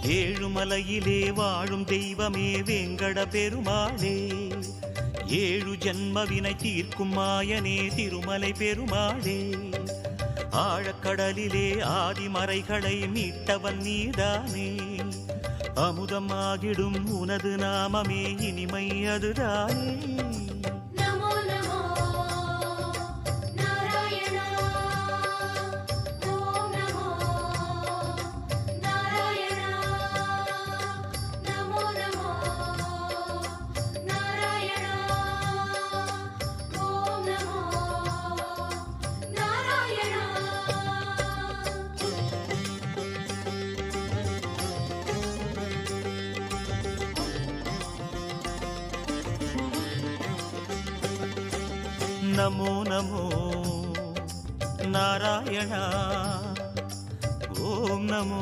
ஏழுமலையிலே வாழும் தெய்வமே வேங்கட பெருமாளே, ஏழு ஜன்மவினை தீர்க்கும் மாயனே திருமலை பெருமாளே, ஆழக்கடலிலே ஆதிமறைகளை மீட்டவன் நீதானே, அமுதமாகிடும் உனது நாமமே இனிமை அதுதானே. நமோ நமோ நாராயணா, ஓம் நமோ